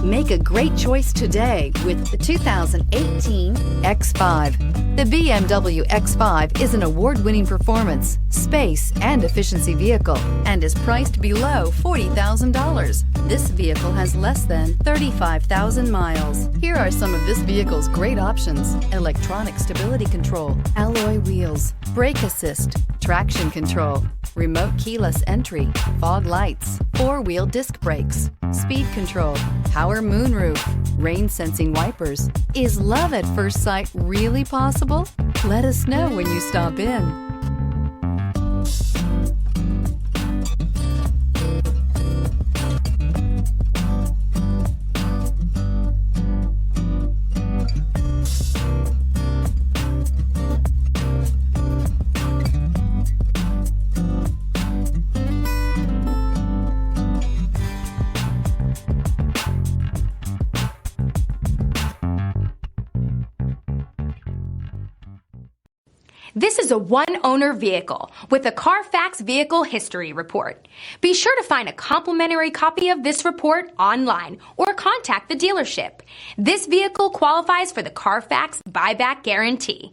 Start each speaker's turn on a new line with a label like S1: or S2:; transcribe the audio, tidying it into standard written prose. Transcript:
S1: Make a great choice today with the 2018 X5. The BMW X5 is an award-winning performance, space, and efficiency vehicle and is priced below $40,000. This vehicle has less than 35,000 miles. Here are some of this vehicle's great options: electronic stability control, alloy wheels, brake assist, traction control, remote keyless entry, fog lights, four-wheel disc brakes, speed control, power moonroof, rain sensing wipers. Is love at first sight really possible? Let us know when you stop in.
S2: This is a one-owner vehicle with a Carfax Vehicle History Report. Be sure to find a complimentary copy of this report online or contact the dealership. This vehicle qualifies for the Carfax Buyback Guarantee.